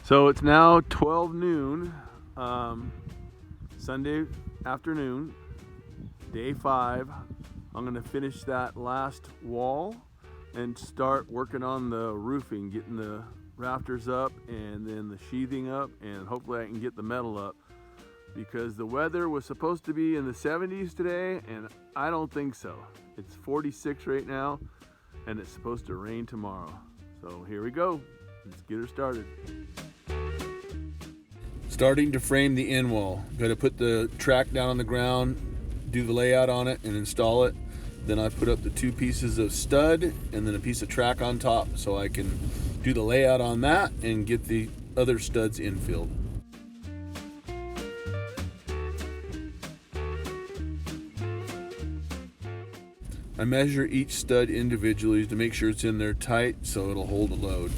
So it's now 12 noon, Sunday afternoon, day 5. I'm gonna finish that last wall and start working on the roofing, getting the rafters up and then the sheathing up, and hopefully I can get the metal up, because the weather was supposed to be in the 70s today and I don't think so. It's 46 right now and it's supposed to rain tomorrow. So here we go, let's get her started. Starting to frame the end wall. Got to put the track down on the ground, do the layout on it and install it. Then I put up the 2 pieces of stud and then a piece of track on top so I can do the layout on that and get the other studs infilled. I measure each stud individually to make sure it's in there tight so it'll hold a load.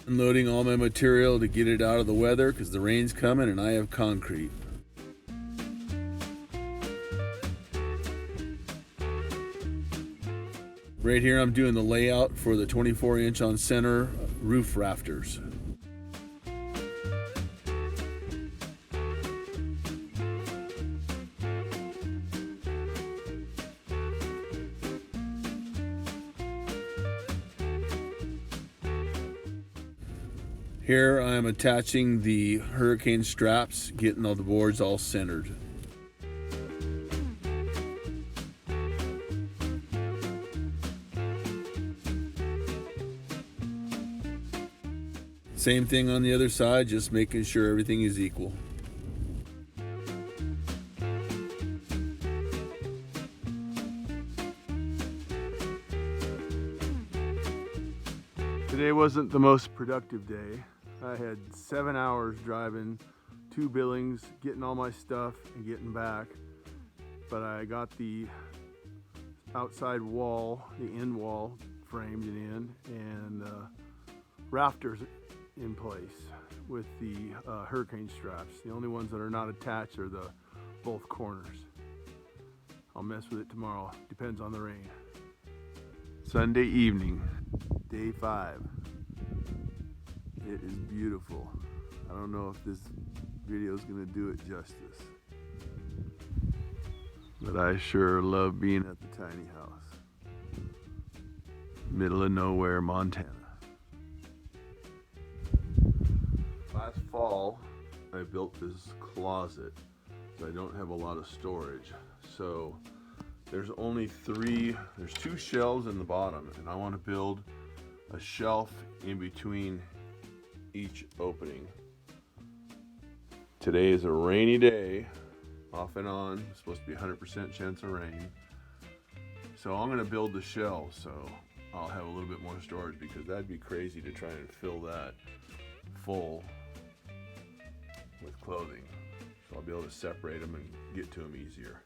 Unloading all my material to get it out of the weather because the rain's coming and I have concrete. Right here I'm doing the layout for the 24-inch on center roof rafters. Here I am attaching the hurricane straps, getting all the boards all centered. Same thing on the other side, just making sure everything is equal. Today wasn't the most productive day. I had 7 hours driving 2 billings, getting all my stuff and getting back. But I got the outside wall, the end wall, framed and in, and rafters in place with the hurricane straps. The only ones that are not attached are the both corners. I'll mess with it tomorrow, depends on the rain. Sunday evening, day 5. It is beautiful. I don't know if this video is gonna do it justice, but I sure love being at the tiny house. Middle of nowhere, Montana. Last fall, I built this closet, so I don't have a lot of storage. So there's 2 shelves in the bottom, and I want to build a shelf in between each opening. Today is a rainy day, off and on. It's supposed to be 100% chance of rain. So I'm gonna build the shelves so I'll have a little bit more storage, because that'd be crazy to try and fill that full with clothing. So I'll be able to separate them and get to them easier.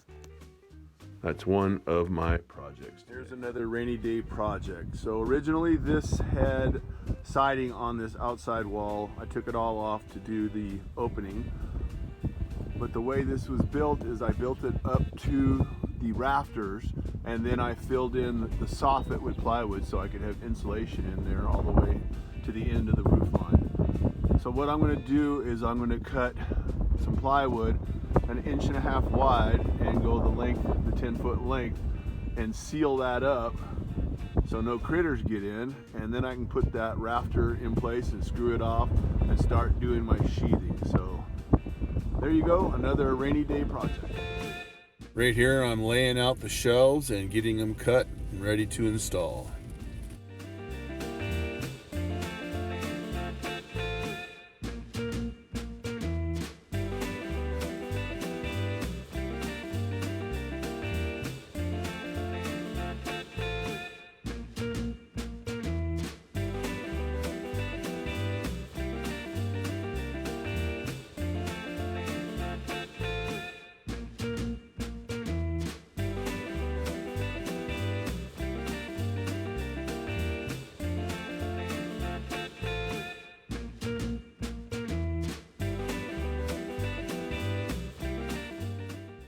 That's one of my projects today. Here's another rainy day project. So originally this had siding on this outside wall. I took it all off to do the opening. But the way this was built is I built it up to the rafters, and then I filled in the soffit with plywood so I could have insulation in there all the way to the end of the roof line. So what I'm gonna do is I'm gonna cut some plywood 1.5 inches wide and go the length, the 10-foot length, and seal that up so no critters get in, and then I can put that rafter in place and screw it off and start doing my sheathing. So there you go, another rainy day project. Right here I'm laying out the shelves and getting them cut and ready to install.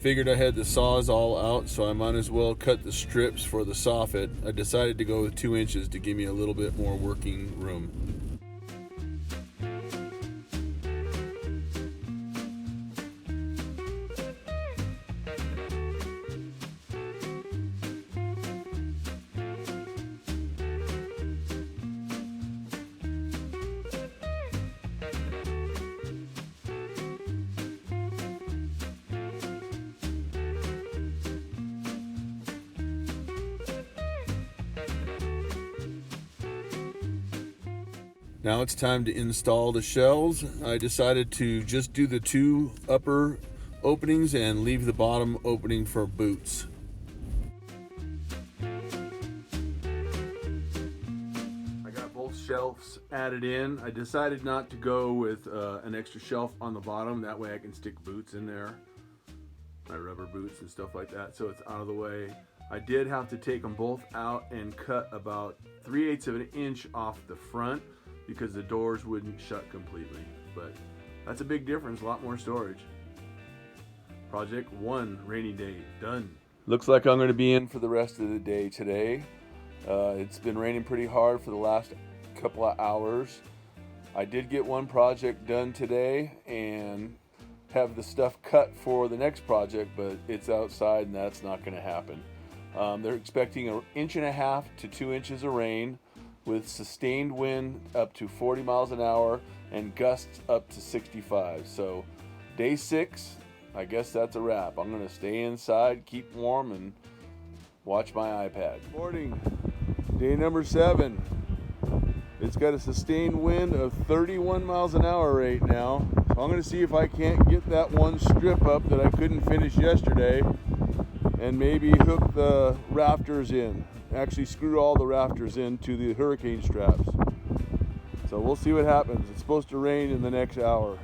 figured I had the saws all out, so I might as well cut the strips for the soffit. I decided to go with 2 inches to give me a little bit more working room. Now it's time to install the shells. I decided to just do the 2 upper openings and leave the bottom opening for boots. I got both shelves added in. I decided not to go with an extra shelf on the bottom. That way I can stick boots in there, my rubber boots and stuff like that, so it's out of the way. I did have to take them both out and cut about 3/8 of an inch off the front because the doors wouldn't shut completely. But that's a big difference, a lot more storage. Project 1, rainy day, done. Looks like I'm gonna be in for the rest of the day today. It's been raining pretty hard for the last couple of hours. I did get one project done today and have the stuff cut for the next project, but it's outside and that's not gonna happen. They're expecting 1.5 to 2 inches of rain, with sustained wind up to 40 miles an hour and gusts up to 65. So day 6, I guess that's a wrap. I'm gonna stay inside, keep warm, and watch my iPad. Morning, day number 7. It's got a sustained wind of 31 miles an hour right now. So I'm gonna see if I can't get that one strip up that I couldn't finish yesterday and maybe hook the rafters in. Actually screw all the rafters into the hurricane straps. So we'll see what happens. It's supposed to rain in the next hour.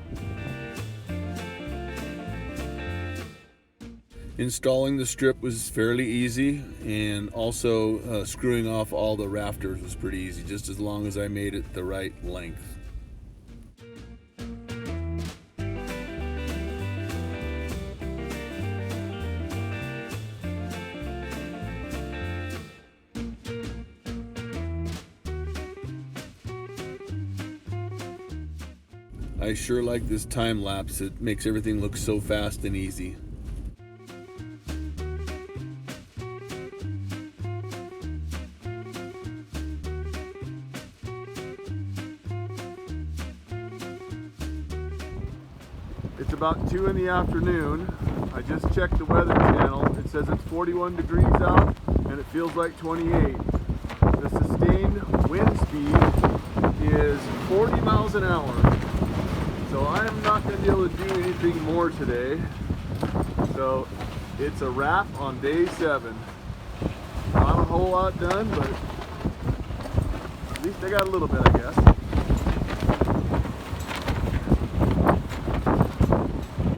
Installing the strip was fairly easy, and also screwing off all the rafters was pretty easy, just as long as I made it the right length. I sure like this time lapse. It makes everything look so fast and easy. It's about 2 in the afternoon. I just checked the weather channel. It says it's 41 degrees out and it feels like 28. The sustained wind speed is 40 miles an hour. So I am not going to be able to do anything more today. So it's a wrap on day 7. Not a whole lot done, but at least I got a little bit, I guess.